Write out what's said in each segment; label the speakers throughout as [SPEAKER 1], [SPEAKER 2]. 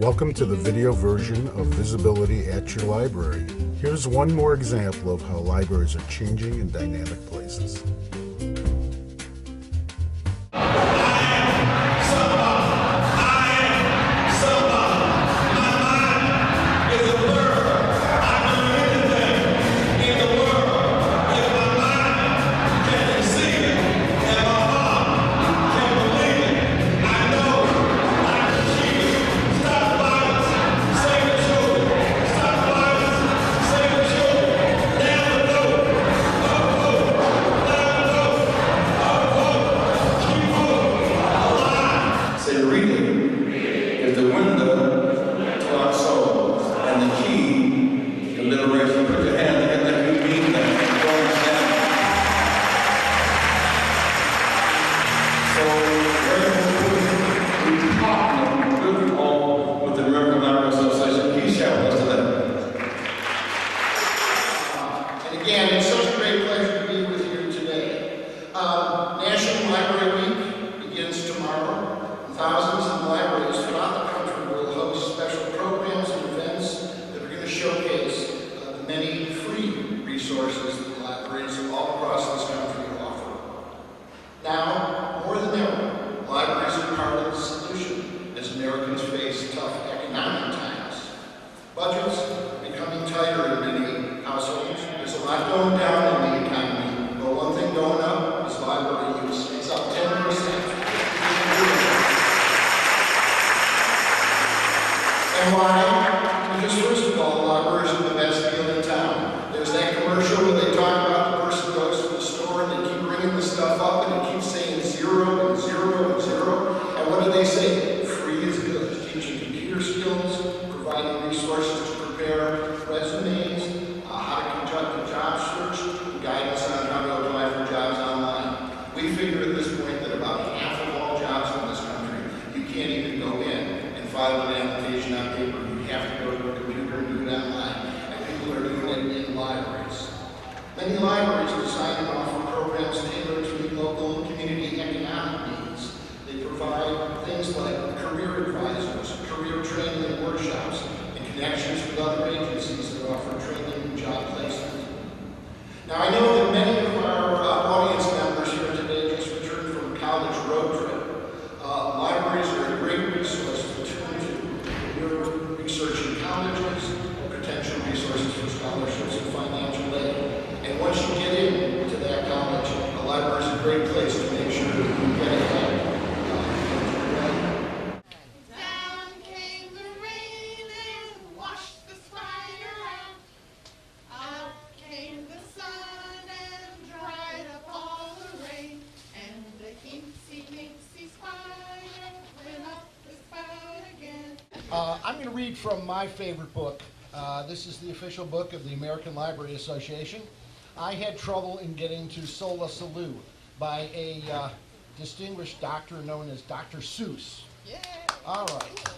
[SPEAKER 1] Welcome to the video version of Visibility at Your Library. Here's one more example of how libraries are changing in dynamic places.
[SPEAKER 2] National Library Week begins tomorrow. Thousands of libraries throughout the country will host special programs and events that are going to showcase the many free resources that libraries all across this country offer. Now, more than ever, libraries are part of the solution as Americans face tough economic times. Budgets are becoming tighter in many households. There's a lot going down in the economy, but one thing going up is library use. It's up 10%. And why? Because first of all, libraries are the best deal in town. There's that commercial where they talk about the person goes to the store and they keep bringing the stuff up and it keeps saying 0 and 0 and 0. And what do they say? Free is good. Teaching computer skills, providing resources to prepare resumes, how to conduct a job search, and guidance on how to apply for jobs online. We figure at this point that about half of all jobs in this country, you can't even go in and file an application on paper. You have to go to a computer and do it online. And people are doing it in libraries. Many libraries design and offer programs tailored to meet local community economic needs. They provide things like career advisors, career training and workshops, and connections with other agencies that offer training and job placement. Now, I know that many of our audience members here today just returned from a college road trip. Libraries are a great resource to turn to when you're researching colleges or potential resources for scholarships and financial aid. And once you get into that college, a library is a great place to make sure that you get ahead. I'm going to read from my favorite book. This is the official book of the American Library Association. I had trouble in getting to Sola Salud by a distinguished doctor known as Dr. Seuss. Yay. All right.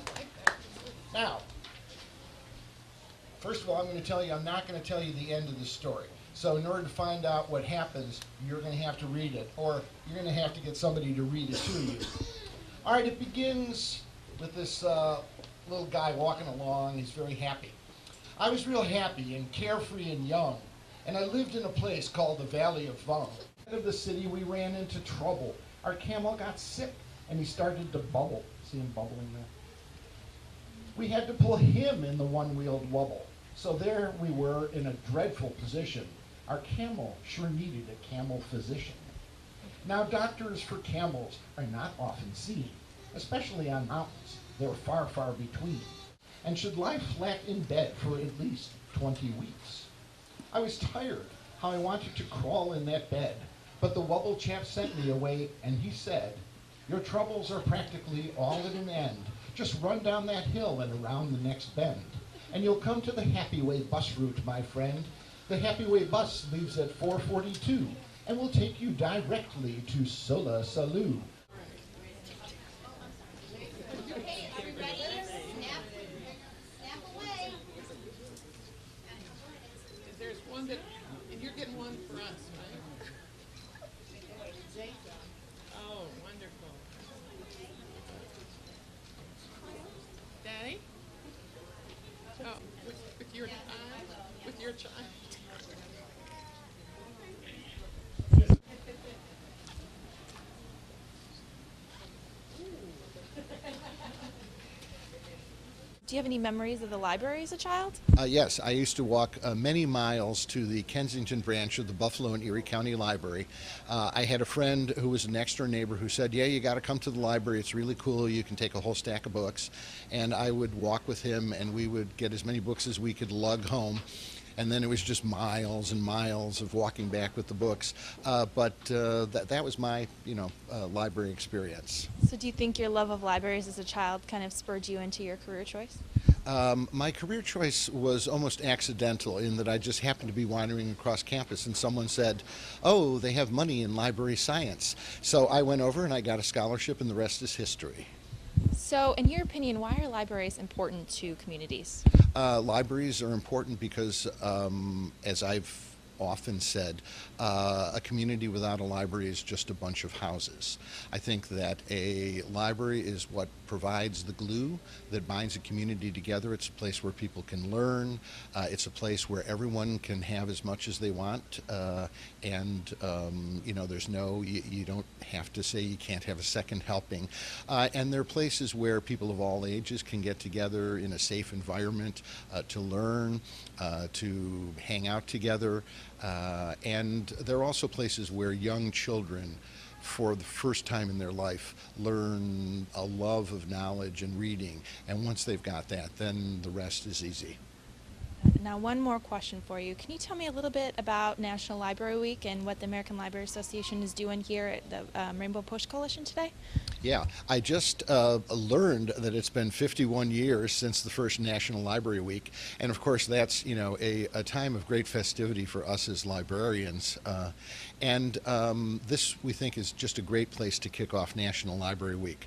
[SPEAKER 2] Now, first of all, I'm going to tell you, I'm not going to tell you the end of the story. So in order to find out what happens, you're going to have to read it, or you're going to have to get somebody to read it to you. All right, it begins with this little guy walking along. He's very happy. I was real happy and carefree and young, and I lived in a place called the Valley of Vung. Out of the city, we ran into trouble. Our camel got sick, and he started to bubble. See him bubbling there? We had to pull him in the one-wheeled wubble. So there we were in a dreadful position. Our camel sure needed a camel physician. Now, doctors for camels are not often seen, especially on mountains. They're far, far between, and should lie flat in bed for at least 20 weeks. I was tired how I wanted to crawl in that bed, but the wubble chap sent me away, and he said, "Your troubles are practically all at an end. Just run down that hill and around the next bend, and you'll come to the Happy Way bus route, my friend. The Happy Way bus leaves at 4:42, and will take you directly to Sola Salud."
[SPEAKER 3] Okay, everybody, snap away.
[SPEAKER 4] There's one that, and you're getting one for us, right? Oh, wonderful. Daddy? Oh, with your child? With your child?
[SPEAKER 5] Do you have any memories of the library as a child?
[SPEAKER 6] Yes, I used to walk many miles to the Kensington branch of the Buffalo and Erie County Library. I had a friend who was a next door neighbor who said, "Yeah, you got to come to the library. It's really cool. You can take a whole stack of books." And I would walk with him, and we would get as many books as we could lug home. And then it was just miles and miles of walking back with the books. That was my, library experience.
[SPEAKER 5] So do you think your love of libraries as a child kind of spurred you into your career choice?
[SPEAKER 6] My career choice was almost accidental in that I just happened to be wandering across campus and someone said, "Oh, they have money in library science." So I went over and I got a scholarship, and the rest is history.
[SPEAKER 5] So in your opinion, why are libraries important to communities?
[SPEAKER 6] Libraries are important because, as I've often said, a community without a library is just a bunch of houses. I think that a library is what provides the glue that binds a community together. It's a place where people can learn. It's a place where everyone can have as much as they want. There's you don't have to say you can't have a second helping. And there are places where people of all ages can get together in a safe environment to learn, to hang out together. And there are also places where young children, for the first time in their life, learn a love of knowledge and reading. And once they've got that, then the rest is easy.
[SPEAKER 5] Now, one more question for you. Can you tell me a little bit about National Library Week and what the American Library Association is doing here at the RainbowPUSH Coalition today?
[SPEAKER 6] Yeah, I just learned that it's been 51 years since the first National Library Week, and of course that's a time of great festivity for us as librarians. This we think is just a great place to kick off National Library Week.